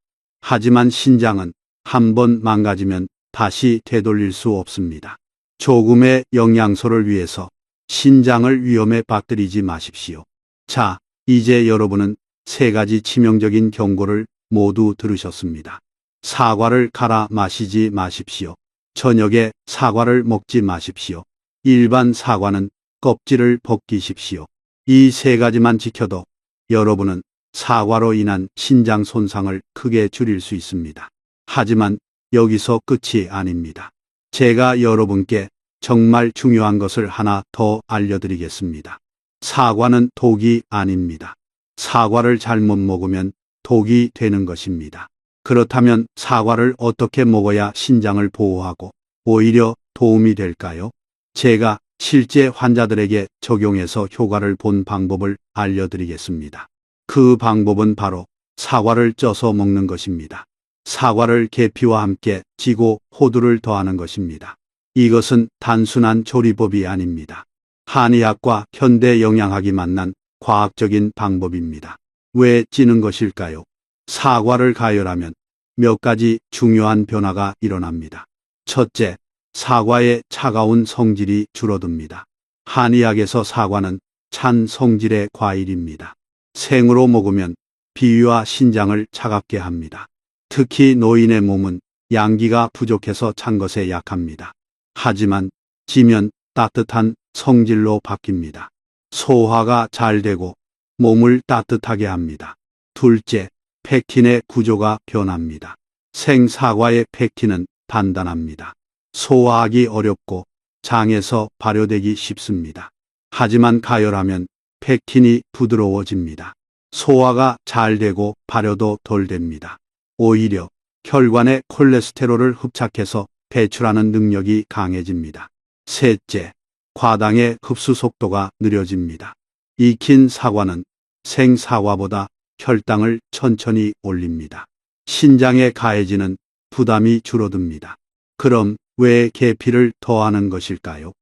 하지만 신장은 한번 망가지면 다시 되돌릴 수 없습니다. 조금의 영양소를 위해서 신장을 위험에 빠뜨리지 마십시오. 자, 이제 여러분은 3가지 치명적인 경고를 모두 들으셨습니다. 사과를 갈아 마시지 마십시오. 저녁에 사과를 먹지 마십시오. 일반 사과는 껍질을 벗기십시오. 이 3가지만 지켜도 여러분은 사과로 인한 신장 손상을 크게 줄일 수 있습니다. 하지만 여기서 끝이 아닙니다. 제가 여러분께 정말 중요한 것을 하나 더 알려드리겠습니다. 사과는 독이 아닙니다. 사과를 잘못 먹으면 독이 되는 것입니다. 그렇다면 사과를 어떻게 먹어야 신장을 보호하고 오히려 도움이 될까요? 제가 실제 환자들에게 적용해서 효과를 본 방법을 알려드리겠습니다. 그 방법은 바로 사과를 쪄서 먹는 것입니다. 사과를 계피와 함께 찌고 호두를 더하는 것입니다. 이것은 단순한 조리법이 아닙니다. 한의학과 현대 영양학이 만난 과학적인 방법입니다. 왜 찌는 것일까요? 사과를 가열하면 몇 가지 중요한 변화가 일어납니다. 첫째, 사과의 차가운 성질이 줄어듭니다. 한의학에서 사과는 찬 성질의 과일입니다. 생으로 먹으면 비위와 신장을 차갑게 합니다. 특히 노인의 몸은 양기가 부족해서 찬 것에 약합니다. 하지만 찌면 따뜻한 성질로 바뀝니다. 소화가 잘 되고 몸을 따뜻하게 합니다. 둘째, 펙틴의 구조가 변합니다. 생사과의 펙틴은 단단합니다. 소화하기 어렵고 장에서 발효되기 쉽습니다. 하지만 가열하면 펙틴이 부드러워집니다. 소화가 잘 되고 발효도 덜 됩니다. 오히려 혈관에 콜레스테롤을 흡착해서 배출하는 능력이 강해집니다. 셋째, 과당의 흡수 속도가 느려집니다. 익힌 사과는 생사과보다 혈당을 천천히 올립니다. 신장에 가해지는 부담이 줄어듭니다. 그럼 왜 계피를 더하는 것일까요?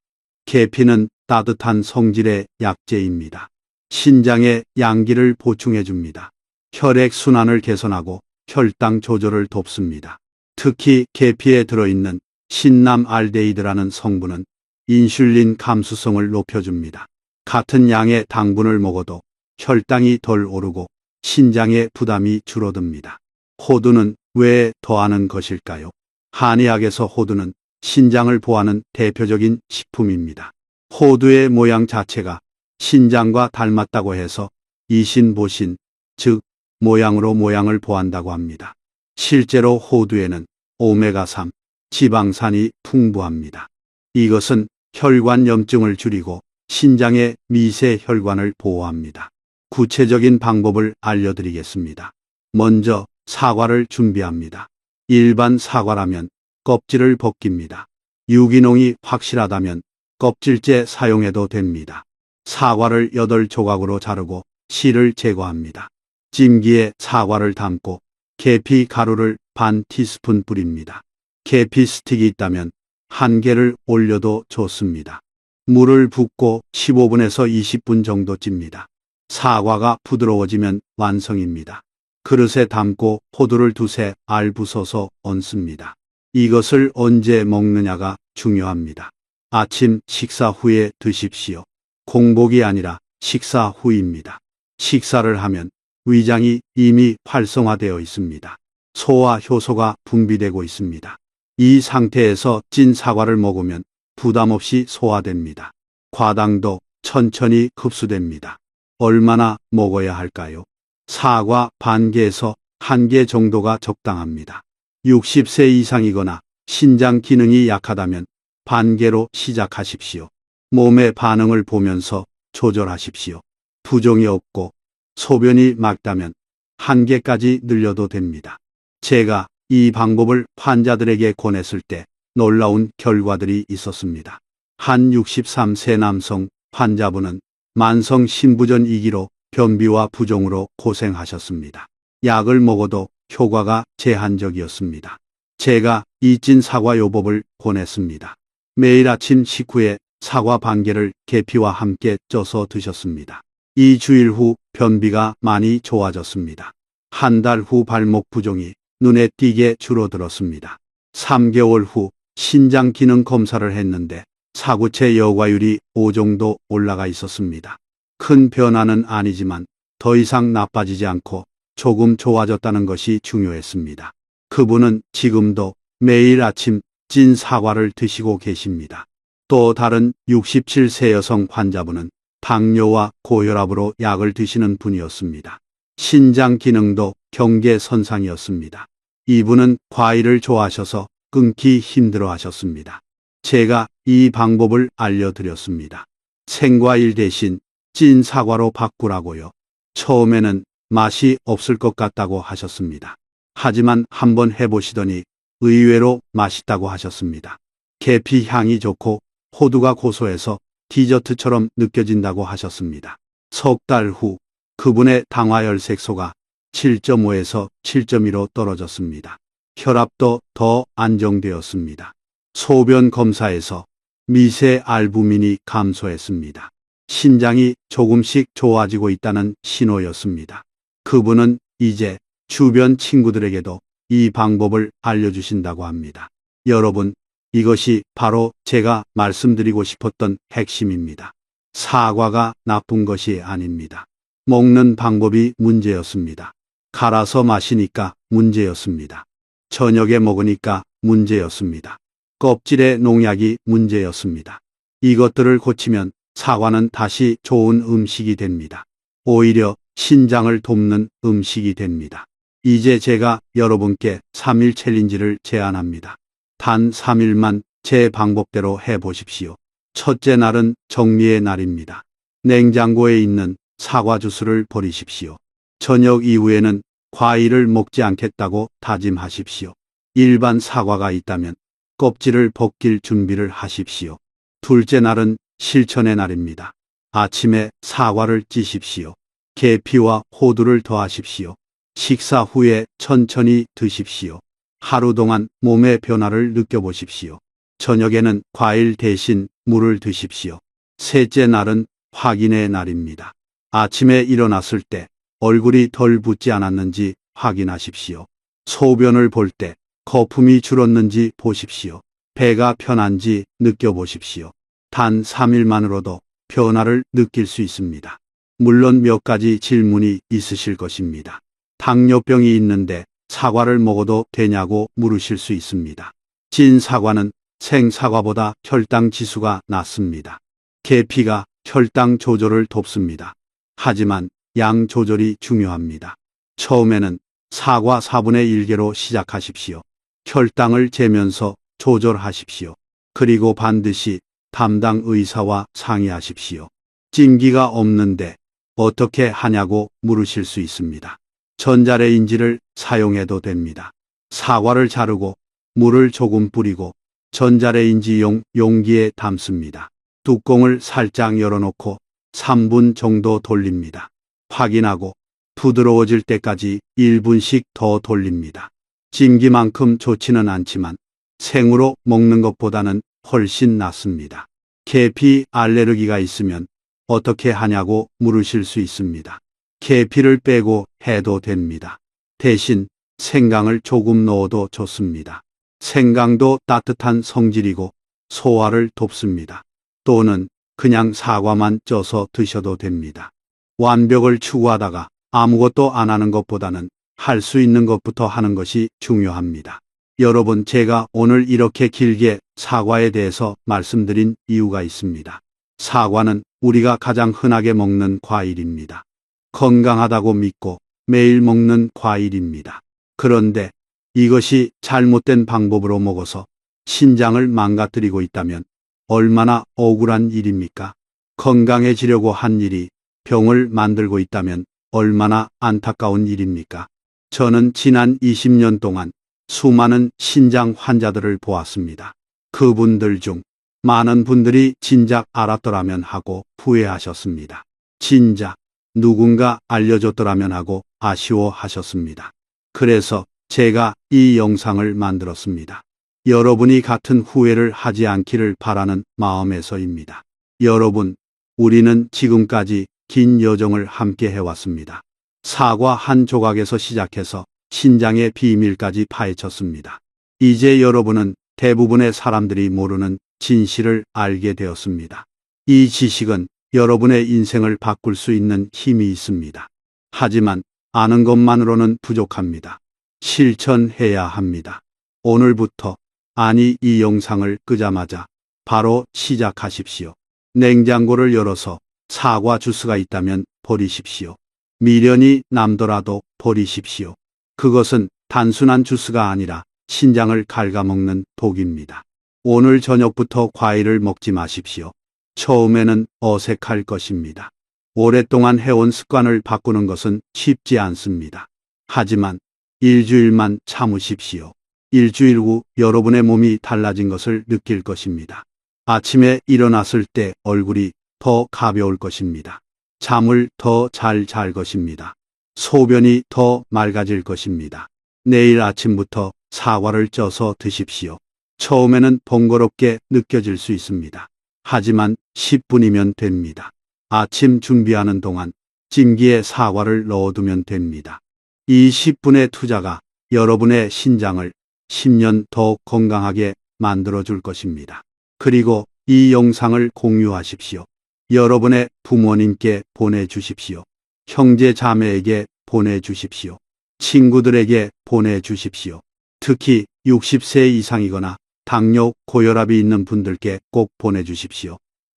계피는 따뜻한 성질의 약재입니다. 신장에 양기를 보충해 줍니다. 혈액 순환을 개선하고 혈당 조절을 돕습니다. 특히 계피에 들어있는 신남알데히드라는 성분은 인슐린 감수성을 높여줍니다. 같은 양의 당분을 먹어도 혈당이 덜 오르고 신장의 부담이 줄어듭니다. 호두는 왜 더하는 것일까요? 한의학에서 호두는 신장을 보호하는 대표적인 식품입니다. 호두의 모양 자체가 신장과 닮았다고 해서 이신보신, 즉 모양으로 모양을 보한다고 합니다. 실제로 호두에는 오메가3 지방산이 풍부합니다. 이것은 혈관 염증을 줄이고 신장의 미세 혈관을 보호합니다. 구체적인 방법을 알려드리겠습니다. 먼저 사과를 준비합니다. 일반 사과라면 껍질을 벗깁니다. 유기농이 확실하다면 껍질째 사용해도 됩니다. 사과를 8조각으로 자르고 씨를 제거합니다. 찜기에 사과를 담고 계피 가루를 반 티스푼 뿌립니다. 계피 스틱이 있다면 1개를 올려도 좋습니다. 물을 붓고 15분에서 20분 정도 찝니다. 사과가 부드러워지면 완성입니다. 그릇에 담고 호두를 두세 알 부숴서 얹습니다. 이것을 언제 먹느냐가 중요합니다. 아침 식사 후에 드십시오. 공복이 아니라 식사 후입니다. 식사를 하면 위장이 이미 활성화되어 있습니다. 소화 효소가 분비되고 있습니다. 이 상태에서 찐 사과를 먹으면 부담 없이 소화됩니다. 과당도 천천히 흡수됩니다. 얼마나 먹어야 할까요? 사과 반 개에서 1개 정도가 적당합니다. 60세 이상이거나 신장 기능이 약하다면 반 개로 시작하십시오. 몸의 반응을 보면서 조절하십시오. 부종이 없고 소변이 맑다면 1개까지 늘려도 됩니다. 제가 이 방법을 환자들에게 권했을 때 놀라운 결과들이 있었습니다. 한 63세 남성 환자분은 만성 신부전 2기로 변비와 부종으로 고생하셨습니다. 약을 먹어도 효과가 제한적이었습니다. 제가 이 찐 사과 요법을 권했습니다. 매일 아침 식후에 사과 반 개를 계피와 함께 쪄서 드셨습니다. 2주일 후 변비가 많이 좋아졌습니다. 한 달 후 발목 부종이 눈에 띄게 줄어들었습니다. 3개월 후 신장 기능 검사를 했는데 사구체 여과율이 5 정도 올라가 있었습니다. 큰 변화는 아니지만 더 이상 나빠지지 않고 조금 좋아졌다는 것이 중요했습니다. 그분은 지금도 매일 아침 찐 사과를 드시고 계십니다. 또 다른 67세 여성 환자분은 당뇨와 고혈압으로 약을 드시는 분이었습니다. 신장 기능도 경계선상이었습니다. 이분은 과일을 좋아하셔서 끊기 힘들어 하셨습니다. 제가 이 방법을 알려드렸습니다. 생과일 대신 찐 사과로 바꾸라고요. 처음에는 맛이 없을 것 같다고 하셨습니다. 하지만 한번 해보시더니 의외로 맛있다고 하셨습니다. 계피 향이 좋고 호두가 고소해서 디저트처럼 느껴진다고 하셨습니다. 석 달 후 그분의 당화혈색소가 7.5에서 7.2로 떨어졌습니다. 혈압도 더 안정되었습니다. 소변 검사에서 미세 알부민이 감소했습니다. 신장이 조금씩 좋아지고 있다는 신호였습니다. 그분은 이제 주변 친구들에게도 이 방법을 알려주신다고 합니다. 여러분, 이것이 바로 제가 말씀드리고 싶었던 핵심입니다. 사과가 나쁜 것이 아닙니다. 먹는 방법이 문제였습니다. 갈아서 마시니까 문제였습니다. 저녁에 먹으니까 문제였습니다. 껍질에 농약이 문제였습니다. 이것들을 고치면 사과는 다시 좋은 음식이 됩니다. 오히려 신장을 돕는 음식이 됩니다. 이제 제가 여러분께 3일 챌린지를 제안합니다. 단 3일만 제 방법대로 해보십시오. 첫째 날은 정리의 날입니다. 냉장고에 있는 사과 주스를 버리십시오. 저녁 이후에는 과일을 먹지 않겠다고 다짐하십시오. 일반 사과가 있다면 껍질을 벗길 준비를 하십시오. 둘째 날은 실천의 날입니다. 아침에 사과를 찌십시오. 계피와 호두를 더하십시오. 식사 후에 천천히 드십시오. 하루 동안 몸의 변화를 느껴보십시오. 저녁에는 과일 대신 물을 드십시오. 셋째 날은 확인의 날입니다. 아침에 일어났을 때 얼굴이 덜 붓지 않았는지 확인하십시오. 소변을 볼 때 거품이 줄었는지 보십시오. 배가 편한지 느껴보십시오. 단 3일만으로도 변화를 느낄 수 있습니다. 물론 몇 가지 질문이 있으실 것입니다. 당뇨병이 있는데 사과를 먹어도 되냐고 물으실 수 있습니다. 찐 사과는 생사과보다 혈당 지수가 낮습니다. 계피가 혈당 조절을 돕습니다. 하지만 양 조절이 중요합니다. 처음에는 사과 4분의 1개로 시작하십시오. 혈당을 재면서 조절하십시오. 그리고 반드시 담당 의사와 상의하십시오. 찜기가 없는데 어떻게 하냐고 물으실 수 있습니다. 전자레인지를 사용해도 됩니다. 사과를 자르고 물을 조금 뿌리고 전자레인지용 용기에 담습니다. 뚜껑을 살짝 열어놓고 3분 정도 돌립니다. 확인하고 부드러워질 때까지 1분씩 더 돌립니다. 찜기만큼 좋지는 않지만 생으로 먹는 것보다는 훨씬 낫습니다. 계피 알레르기가 있으면 어떻게 하냐고 물으실 수 있습니다. 계피를 빼고 해도 됩니다. 대신 생강을 조금 넣어도 좋습니다. 생강도 따뜻한 성질이고 소화를 돕습니다. 또는 그냥 사과만 쪄서 드셔도 됩니다. 완벽을 추구하다가 아무것도 안 하는 것보다는 할 수 있는 것부터 하는 것이 중요합니다. 여러분, 제가 오늘 이렇게 길게 사과에 대해서 말씀드린 이유가 있습니다. 사과는 우리가 가장 흔하게 먹는 과일입니다. 건강하다고 믿고 매일 먹는 과일입니다. 그런데 이것이 잘못된 방법으로 먹어서 신장을 망가뜨리고 있다면 얼마나 억울한 일입니까? 건강해지려고 한 일이 병을 만들고 있다면 얼마나 안타까운 일입니까? 저는 지난 20년 동안 수많은 신장 환자들을 보았습니다. 그분들 중 많은 분들이 진작 알았더라면 하고 후회하셨습니다. 진작 누군가 알려줬더라면 하고 아쉬워하셨습니다. 그래서 제가 이 영상을 만들었습니다. 여러분이 같은 후회를 하지 않기를 바라는 마음에서입니다. 여러분, 우리는 지금까지 긴 여정을 함께 해왔습니다. 사과 한 조각에서 시작해서 신장의 비밀까지 파헤쳤습니다. 이제 여러분은 대부분의 사람들이 모르는 진실을 알게 되었습니다. 이 지식은 여러분의 인생을 바꿀 수 있는 힘이 있습니다. 하지만 아는 것만으로는 부족합니다. 실천해야 합니다. 오늘부터, 아니 이 영상을 끄자마자 바로 시작하십시오. 냉장고를 열어서 사과 주스가 있다면 버리십시오. 미련이 남더라도 버리십시오. 그것은 단순한 주스가 아니라 신장을 갉아먹는 독입니다. 오늘 저녁부터 과일을 먹지 마십시오. 처음에는 어색할 것입니다. 오랫동안 해온 습관을 바꾸는 것은 쉽지 않습니다. 하지만 일주일만 참으십시오. 일주일 후 여러분의 몸이 달라진 것을 느낄 것입니다. 아침에 일어났을 때 얼굴이 더 가벼울 것입니다. 잠을 더 잘 잘 것입니다. 소변이 더 맑아질 것입니다. 내일 아침부터 사과를 쪄서 드십시오. 처음에는 번거롭게 느껴질 수 있습니다. 하지만 10분이면 됩니다. 아침 준비하는 동안 찜기에 사과를 넣어두면 됩니다. 이 10분의 투자가 여러분의 신장을 10년 더 건강하게 만들어줄 것입니다. 그리고 이 영상을 공유하십시오. 여러분의 부모님께 보내주십시오. 형제 자매에게 보내주십시오. 친구들에게 보내주십시오. 특히 60세 이상이거나 당뇨, 고혈압이 있는 분들께 꼭 보내주십시오.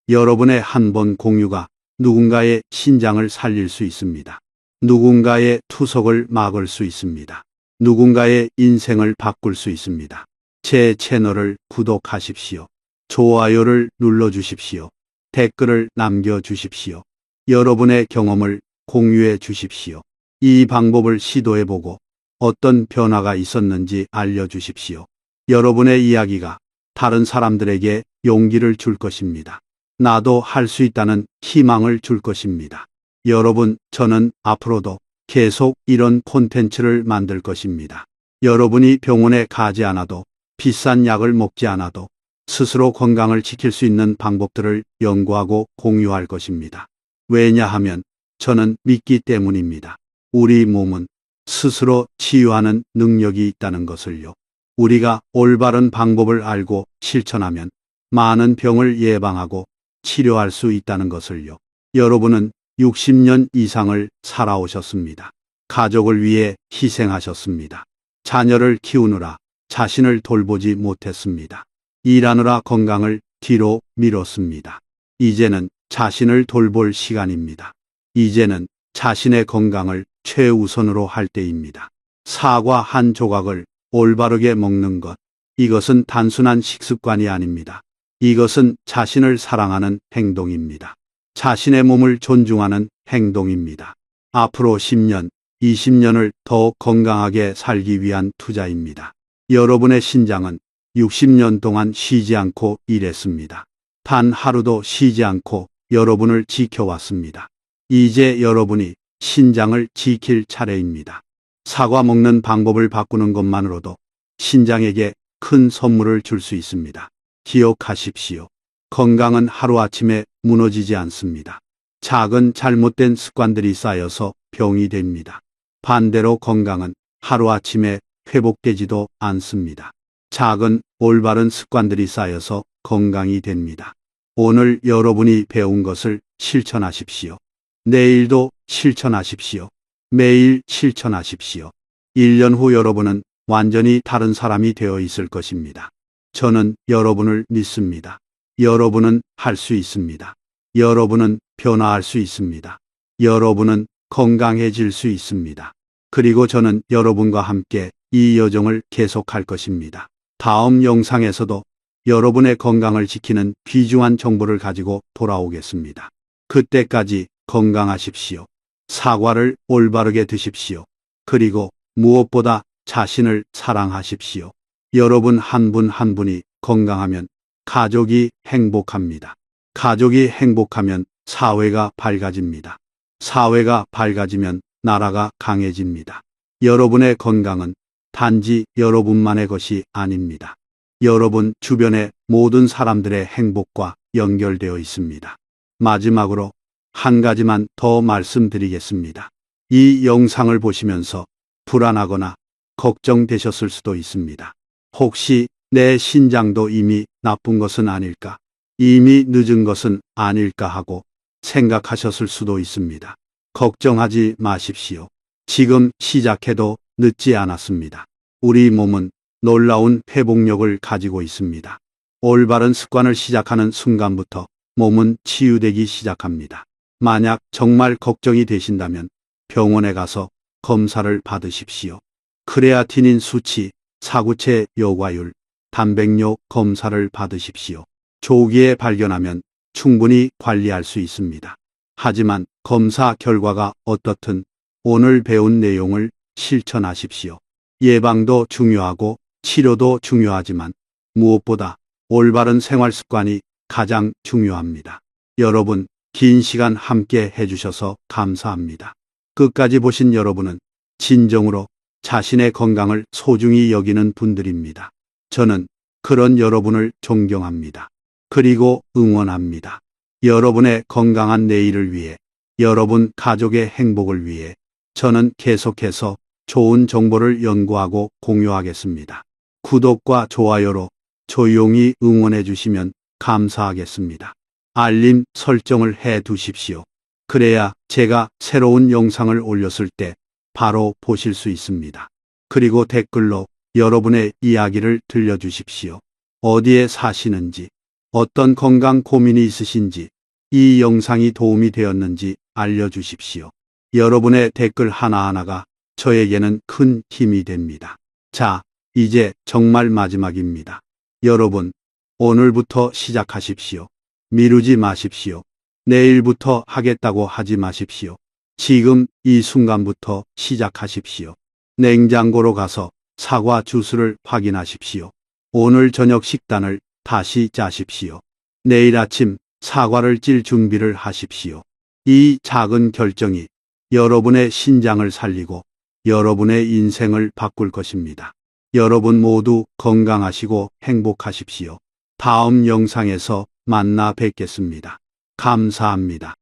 여러분의 한 번 공유가 누군가의 신장을 살릴 수 있습니다. 누군가의 투석을 막을 수 있습니다. 누군가의 인생을 바꿀 수 있습니다. 제 채널을 구독하십시오. 좋아요를 눌러주십시오. 댓글을 남겨주십시오. 여러분의 경험을 공유해 주십시오. 이 방법을 시도해보고 어떤 변화가 있었는지 알려주십시오. 여러분의 이야기가 다른 사람들에게 용기를 줄 것입니다. 나도 할 수 있다는 희망을 줄 것입니다. 여러분, 저는 앞으로도 계속 이런 콘텐츠를 만들 것입니다. 여러분이 병원에 가지 않아도, 비싼 약을 먹지 않아도 스스로 건강을 지킬 수 있는 방법들을 연구하고 공유할 것입니다. 왜냐하면 저는 믿기 때문입니다. 우리 몸은 스스로 치유하는 능력이 있다는 것을요. 우리가 올바른 방법을 알고 실천하면 많은 병을 예방하고 치료할 수 있다는 것을요. 여러분은 60년 이상을 살아오셨습니다. 가족을 위해 희생하셨습니다. 자녀를 키우느라 자신을 돌보지 못했습니다. 일하느라 건강을 뒤로 미뤘습니다. 이제는 자신을 돌볼 시간입니다. 이제는 자신의 건강을 최우선으로 할 때입니다. 사과 한 조각을 올바르게 먹는 것, 이것은 단순한 식습관이 아닙니다. 이것은 자신을 사랑하는 행동입니다. 자신의 몸을 존중하는 행동입니다. 앞으로 10년, 20년을 더 건강하게 살기 위한 투자입니다. 여러분의 신장은 60년 동안 쉬지 않고 일했습니다. 단 하루도 쉬지 않고 여러분을 지켜왔습니다. 이제 여러분이 신장을 지킬 차례입니다. 사과 먹는 방법을 바꾸는 것만으로도 신장에게 큰 선물을 줄 수 있습니다. 기억하십시오. 건강은 하루아침에 무너지지 않습니다. 작은 잘못된 습관들이 쌓여서 병이 됩니다. 반대로 건강은 하루아침에 회복되지도 않습니다. 작은 올바른 습관들이 쌓여서 건강이 됩니다. 오늘 여러분이 배운 것을 실천하십시오. 내일도 실천하십시오. 매일 실천하십시오. 1년 후 여러분은 완전히 다른 사람이 되어 있을 것입니다. 저는 여러분을 믿습니다. 여러분은 할 수 있습니다. 여러분은 변화할 수 있습니다. 여러분은 건강해질 수 있습니다. 그리고 저는 여러분과 함께 이 여정을 계속할 것입니다. 다음 영상에서도 여러분의 건강을 지키는 귀중한 정보를 가지고 돌아오겠습니다. 그때까지 건강하십시오. 사과를 올바르게 드십시오. 그리고 무엇보다 자신을 사랑하십시오. 여러분 한 분 한 분이 건강하면 가족이 행복합니다. 가족이 행복하면 사회가 밝아집니다. 사회가 밝아지면 나라가 강해집니다. 여러분의 건강은 단지 여러분만의 것이 아닙니다. 여러분 주변의 모든 사람들의 행복과 연결되어 있습니다. 마지막으로 한 가지만 더 말씀드리겠습니다. 이 영상을 보시면서 불안하거나 걱정되셨을 수도 있습니다. 혹시 내 신장도 이미 나쁜 것은 아닐까? 이미 늦은 것은 아닐까 하고 생각하셨을 수도 있습니다. 걱정하지 마십시오. 지금 시작해도 늦지 않았습니다. 우리 몸은 놀라운 회복력을 가지고 있습니다. 올바른 습관을 시작하는 순간부터 몸은 치유되기 시작합니다. 만약 정말 걱정이 되신다면 병원에 가서 검사를 받으십시오. 크레아티닌 수치, 사구체 요과율, 단백뇨 검사를 받으십시오. 조기에 발견하면 충분히 관리할 수 있습니다. 하지만 검사 결과가 어떻든 오늘 배운 내용을 실천하십시오. 예방도 중요하고 치료도 중요하지만 무엇보다 올바른 생활 습관이 가장 중요합니다. 여러분, 긴 시간 함께 해주셔서 감사합니다. 끝까지 보신 여러분은 진정으로 자신의 건강을 소중히 여기는 분들입니다. 저는 그런 여러분을 존경합니다. 그리고 응원합니다. 여러분의 건강한 내일을 위해, 여러분 가족의 행복을 위해 저는 계속해서 좋은 정보를 연구하고 공유하겠습니다. 구독과 좋아요로 조용히 응원해 주시면 감사하겠습니다. 알림 설정을 해 두십시오. 그래야 제가 새로운 영상을 올렸을 때 바로 보실 수 있습니다. 그리고 댓글로 여러분의 이야기를 들려주십시오. 어디에 사시는지, 어떤 건강 고민이 있으신지, 이 영상이 도움이 되었는지 알려주십시오. 여러분의 댓글 하나하나가 저에게는 큰 힘이 됩니다. 자, 이제 정말 마지막입니다. 여러분, 오늘부터 시작하십시오. 미루지 마십시오. 내일부터 하겠다고 하지 마십시오. 지금 이 순간부터 시작하십시오. 냉장고로 가서 사과 주스를 확인하십시오. 오늘 저녁 식단을 다시 짜십시오. 내일 아침 사과를 찔 준비를 하십시오. 이 작은 결정이 여러분의 신장을 살리고 여러분의 인생을 바꿀 것입니다. 여러분 모두 건강하시고 행복하십시오. 다음 영상에서 만나 뵙겠습니다. 감사합니다.